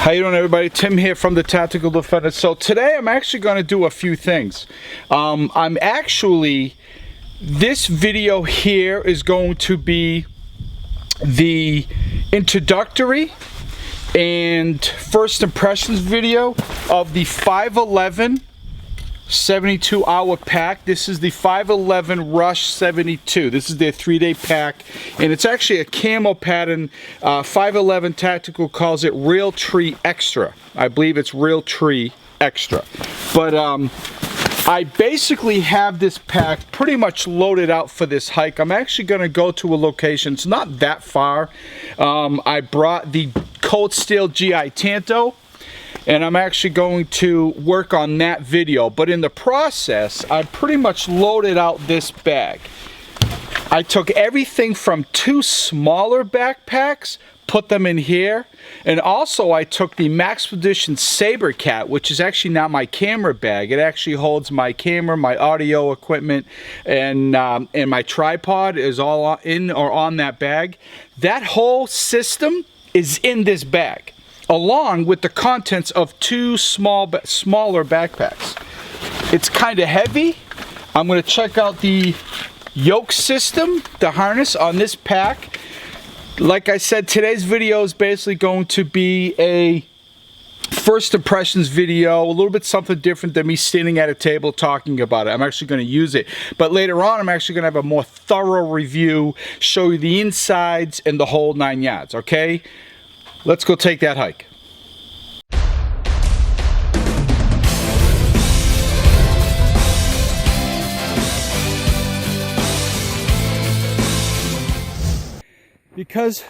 How you doing, everybody? Tim here from the Tactical Defender. So today I'm actually going to do a few things. This video here is going to be the introductory and first impressions video of the 511 72-hour pack. This is the 511 Rush 72. This is their 3-day pack, and it's actually a camo pattern. 511 Tactical calls it RealTree Xtra. I believe it's RealTree Xtra. But I basically have this pack pretty much loaded out for this hike. I'm actually going to go to a location. It's not that far. I brought the Cold Steel GI Tanto, and I'm actually going to work on that video. But in the process, I pretty much loaded out this bag. I took everything from 2 smaller backpacks, put them in here, and also I took the Maxpedition Saber Cat, which is actually not my camera bag. It actually holds my camera, my audio equipment, and my tripod is all in or on that bag. That whole system is in this bag, along with the contents of 2 smaller backpacks. It's kind of heavy. I'm going to check out the yoke system, the harness on this pack. Like I said, today's video is basically going to be a first impressions video, a little bit something different than me standing at a table talking about it. I'm actually going to use it, but later on I'm actually going to have a more thorough review, show you the insides and the whole 9 yards, okay? Let's go take that hike. Because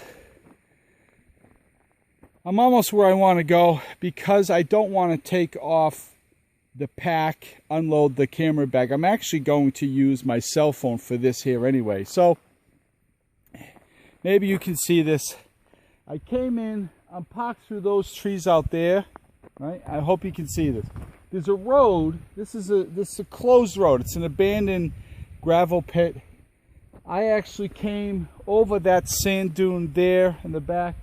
I'm almost where I want to go, because I don't want to take off the pack, unload the camera bag. I'm actually going to use my cell phone for this here anyway. So maybe you can see this. I came in, I'm parked through those trees out there, right? I hope you can see this. There's a road. This is a closed road. It's an abandoned gravel pit. I actually came over that sand dune there in the back,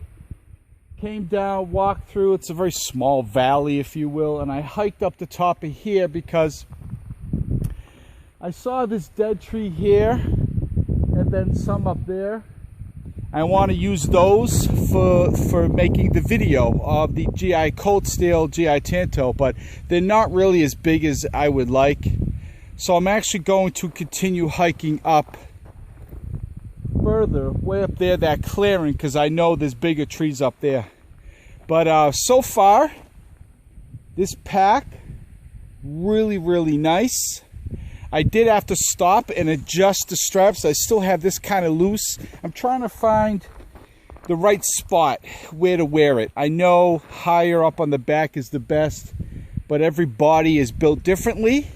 came down, walked through. It's a very small valley, if you will, and I hiked up the top of here because I saw this dead tree here and then some up there. I want to use those for making the video of the GI Cold Steel GI Tanto, but they're not really as big as I would like. So I'm actually going to continue hiking up further, way up there, that clearing, because I know there's bigger trees up there. But so far, this pack, really nice. I did have to stop and adjust the straps. I still have this kind of loose. I'm trying to find the right spot where to wear it. I know higher up on the back is the best, but every body is built differently.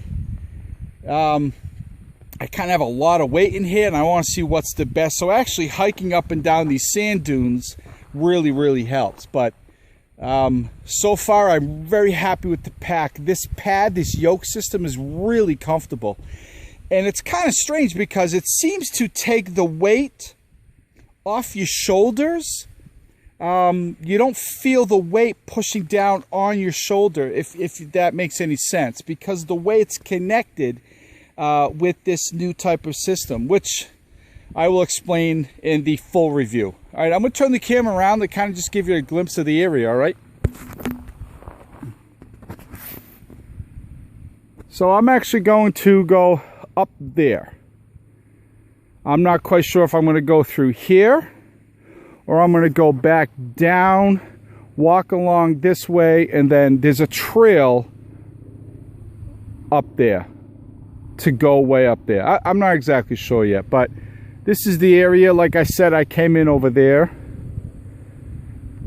I kind of have a lot of weight in here, and I want to see what's the best. So actually hiking up and down these sand dunes really helps. But so far I'm very happy with the pack. This pad, this yoke system is really comfortable, and it's kind of strange because it seems to take the weight off your shoulders. You don't feel the weight pushing down on your shoulder, if that makes any sense, because the way it's connected with this new type of system, which I will explain in the full review. All right, I'm going to turn the camera around to kind of just give you a glimpse of the area, all right? So I'm actually going to go up there. I'm not quite sure if I'm going to go through here or I'm going to go back down, walk along this way, and then there's a trail up there to go way up there. I'm not exactly sure yet, but this is the area. Like I said, I came in over there,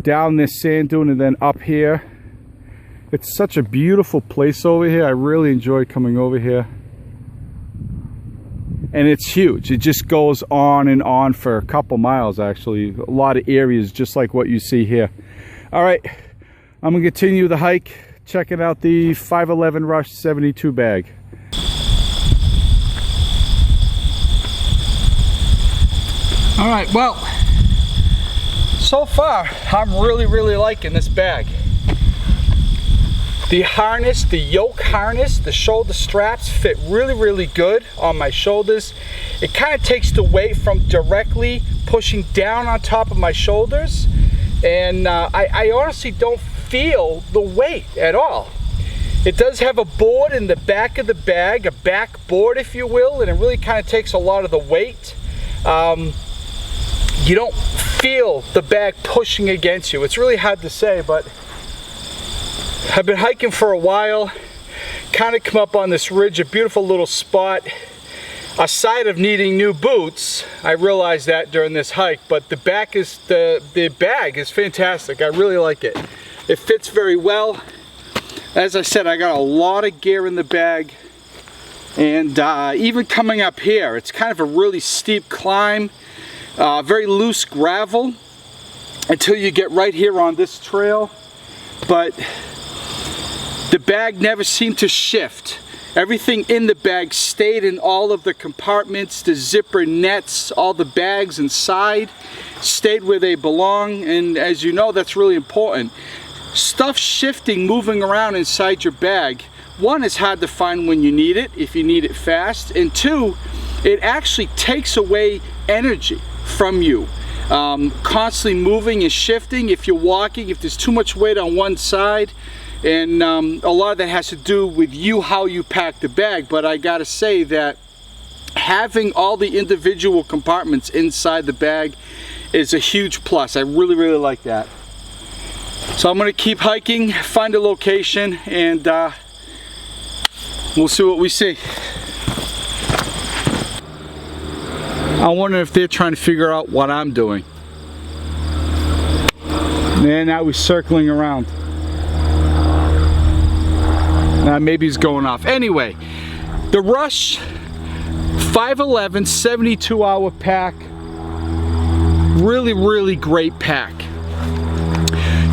down this sand dune, and then up here. It's such a beautiful place over here. I really enjoy coming over here. And it's huge. It just goes on and on for a couple miles, actually. A lot of areas just like what you see here. All right, I'm gonna continue the hike, checking out the 511 Rush 72 bag. All right, well, so far I'm really liking this bag. The harness, the yoke harness, the shoulder straps fit really, really good on my shoulders. It kind of takes the weight from directly pushing down on top of my shoulders, and I honestly don't feel the weight at all. It does have a board in the back of the bag, a back board if you will, and it really kind of takes a lot of the weight. You don't feel the bag pushing against you. It's really hard to say, but I've been hiking for a while, kind of come up on this ridge, a beautiful little spot. Aside of needing new boots, I realized that during this hike, but the bag is fantastic. I really like it. It fits very well. As I said, I got a lot of gear in the bag, and even coming up here, it's kind of a really steep climb, very loose gravel until you get right here on this trail, but the bag never seemed to shift. Everything in the bag stayed in all of the compartments, the zipper nets, all the bags inside stayed where they belong, and as you know, that's really important. Stuff shifting, moving around inside your bag, one, is hard to find when you need it, if you need it fast, and two, it actually takes away energy from you. Constantly moving and shifting, if you're walking, if there's too much weight on one side, and a lot of that has to do with you, how you pack the bag. But I gotta say that having all the individual compartments inside the bag is a huge plus. I really, really like that. So I'm gonna keep hiking, find a location, and we'll see what we see. I wonder if they're trying to figure out what I'm doing. And now we're circling around. Maybe he's going off. Anyway, the Rush 511 72-hour pack, really, really great pack.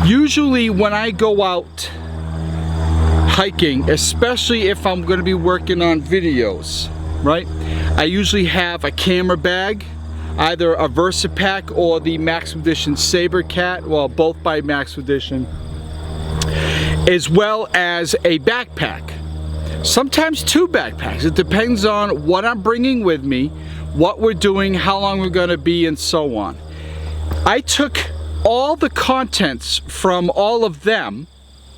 Usually when I go out hiking, especially if I'm going to be working on videos, right, I usually have a camera bag, either a VersaPack or the Maximum Edition Saber Cat, well, both by Maximum Edition, as well as a backpack. Sometimes two backpacks. It depends on what I'm bringing with me, what we're doing, how long we're going to be, and so on. I took all the contents from all of them.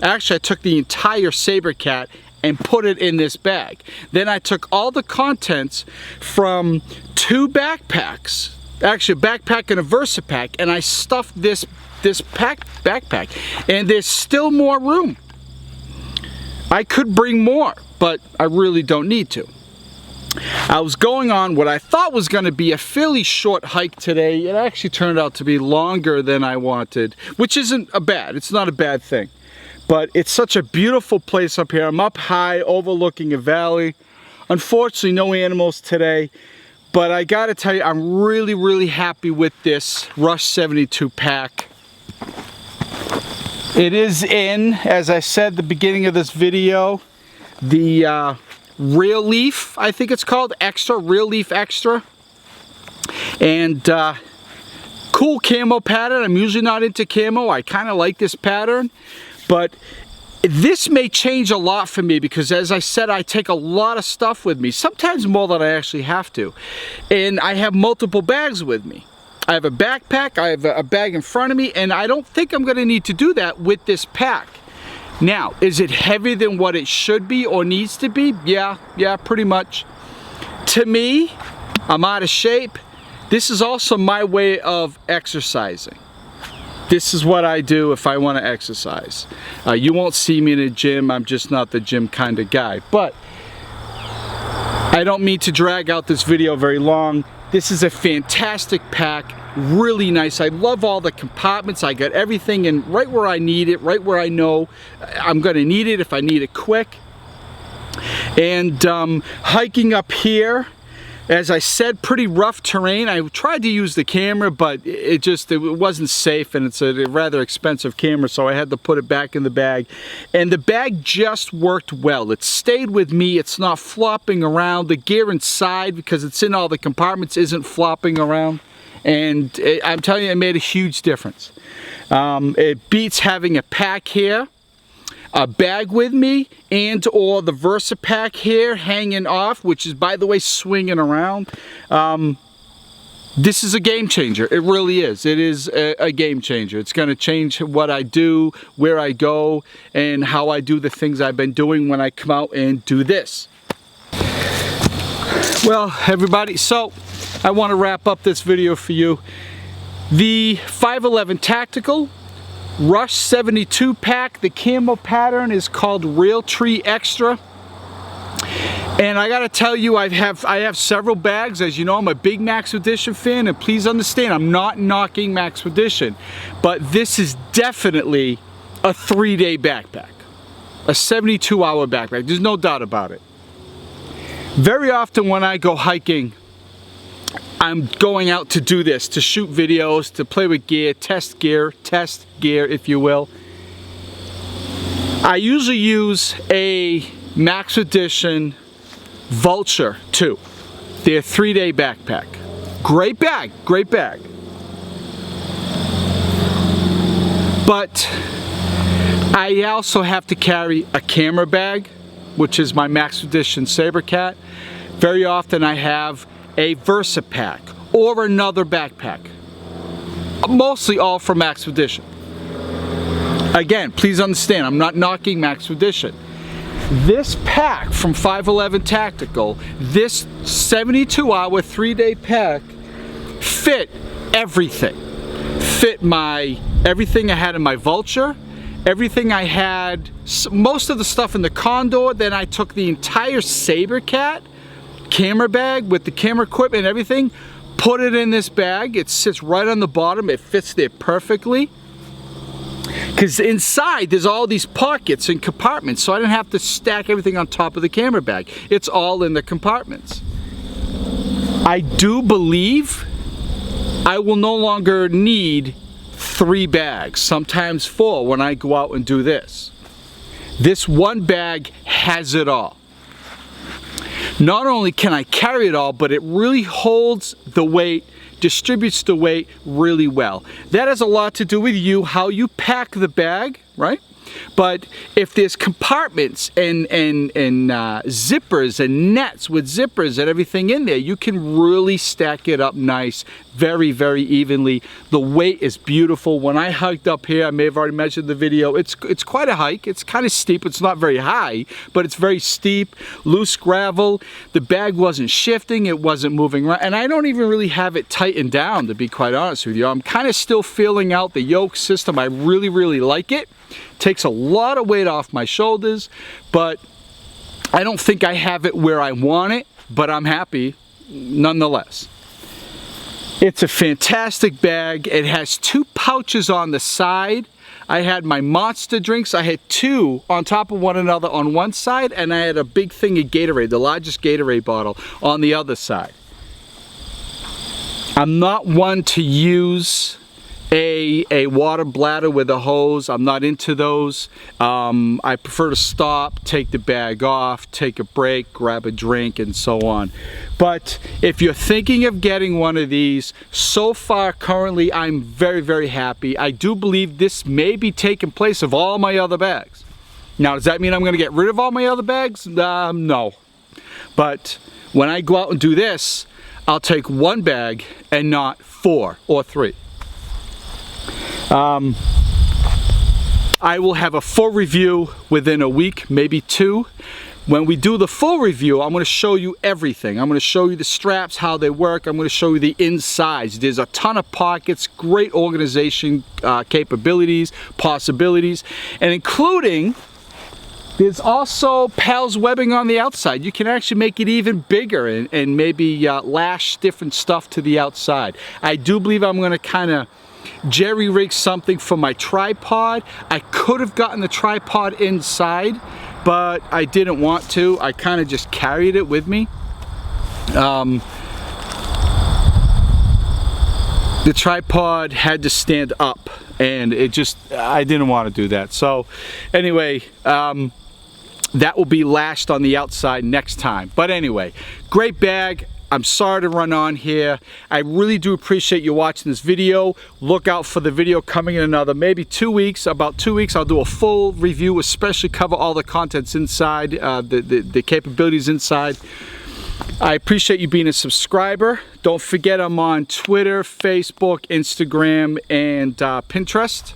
Actually, I took the entire Saber Cat and put it in this bag. Then I took all the contents from two backpacks, actually a backpack and a VersaPack, and I stuffed this backpack, and there's still more room. I could bring more, but I really don't need to. I was going on what I thought was going to be a fairly short hike today. It actually turned out to be longer than I wanted, which isn't it's not a bad thing. But it's such a beautiful place up here. I'm up high overlooking a valley. Unfortunately, no animals today. But I gotta tell you, I'm really, really happy with this Rush 72 pack. It is in, as I said at the beginning of this video, the Real Leaf, I think it's called, Extra, Real Leaf Extra. And cool camo pattern. I'm usually not into camo. I kind of like this pattern. But this may change a lot for me because, as I said, I take a lot of stuff with me, sometimes more than I actually have to. And I have multiple bags with me. I have a backpack, I have a bag in front of me, and I don't think I'm going to need to do that with this pack. Now, is it heavier than what it should be or needs to be? Yeah, pretty much. To me, I'm out of shape. This is also my way of exercising. This is what I do if I want to exercise. You won't see me in a gym. I'm just not the gym kind of guy. But I don't mean to drag out this video very long. This is a fantastic pack, really nice. I love all the compartments. I got everything in right where I need it, right where I know I'm going to need it if I need it quick. And hiking up here, as I said, pretty rough terrain. I tried to use the camera, but it wasn't safe, and it's a rather expensive camera, so I had to put it back in the bag. And the bag just worked well. It stayed with me. It's not flopping around. The gear inside, because it's in all the compartments, isn't flopping around. And I'm telling you, it made a huge difference. It beats having a pack here. bag with me, and or the VersaPack here hanging off, which is, by the way, swinging around. This is a game changer. It really is. It is a game changer. It's going to change what I do, where I go, and how I do the things I've been doing when I come out and do this. Well, everybody, so I want to wrap up this video for you. The 511 Tactical Rush 72 pack, the camo pattern is called RealTree Xtra. And I gotta tell you, I have several bags. As you know, I'm a big Maxpedition fan, and please understand, I'm not knocking Maxpedition, but this is definitely a 3-day backpack, a 72-hour backpack. There's no doubt about it. Very often when I go hiking, I'm going out to do this, to shoot videos, to play with gear, test gear, if you will. I usually use a Maxpedition Vulture 2. They're 3-day backpack. Great bag, great bag. But I also have to carry a camera bag, which is my Maxpedition Sabercat. Very often I have a VersaPack or another backpack. Mostly all from Maxpedition. Again, please understand, I'm not knocking Maxpedition. This pack from 511 Tactical, this 72-hour 3-day pack, fit everything. Fit everything I had in my Vulture, everything I had, most of the stuff in the Condor. Then I took the entire Sabercat camera bag with the camera equipment and everything, put it in this bag. It sits right on the bottom. It fits there perfectly. Because inside there's all these pockets and compartments, so I didn't have to stack everything on top of the camera bag. It's all in the compartments. I do believe I will no longer need 3 bags, sometimes 4 when I go out and do this. This one bag has it all. Not only can I carry it all, but it really holds the weight, distributes the weight really well. That has a lot to do with you, how you pack the bag, right? But if there's compartments and zippers and nets with zippers and everything in there, you can really stack it up nice, very, very evenly. The weight is beautiful. When I hiked up here, I may have already mentioned the video, it's quite a hike. It's kind of steep. It's not very high, but it's very steep, loose gravel. The bag wasn't shifting. It wasn't moving around. And I don't even really have it tightened down, to be quite honest with you. I'm kind of still feeling out the yoke system. I really, really like it. Takes a lot of weight off my shoulders, but I don't think I have it where I want it, but I'm happy nonetheless. It's a fantastic bag. It has 2 pouches on the side. I had my Monster drinks. I had 2 on top of one another on one side, and I had a big thing of Gatorade, the largest Gatorade bottle, on the other side. I'm not one to use a water bladder with a hose. I'm not into those. I prefer to stop, take the bag off, take a break, grab a drink, and so on. But if you're thinking of getting one of these, so far currently I'm very, very happy. I do believe this may be taking place of all my other bags. Now, does that mean I'm going to get rid of all my other bags? No. But when I go out and do this, I'll take 1 bag and not 4 or 3. I will have a full review within a week, maybe 2. When we do the full review, I'm going to show you everything. I'm going to show you the straps, how they work. I'm going to show you the insides. There's a ton of pockets, great organization capabilities, possibilities, and including there's also PALS webbing on the outside. You can actually make it even bigger and maybe lash different stuff to the outside. I do believe I'm going to kind of jerry-rig something for my tripod. I could have gotten the tripod inside, but I didn't want to. I kind of just carried it with me. The tripod had to stand up, and I didn't want to do that. So anyway, that will be lashed on the outside next time. But anyway, great bag. I'm sorry to run on here. I really do appreciate you watching this video. Look out for the video coming in another maybe 2 weeks. About 2 weeks, I'll do a full review, especially cover all the contents inside, the capabilities inside. I appreciate you being a subscriber. Don't forget I'm on Twitter, Facebook, Instagram, and Pinterest.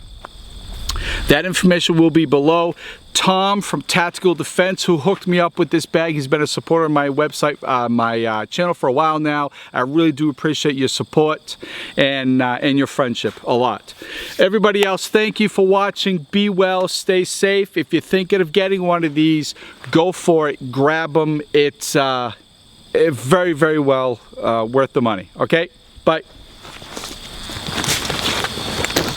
That information will be below. Tom from Tactical Defense, who hooked me up with this bag, he's been a supporter of my website, my channel for a while now. I really do appreciate your support and your friendship a lot. Everybody else, thank you for watching. Be well, stay safe. If you're thinking of getting one of these, go for it, grab them. It's very, very well worth the money. Okay, bye.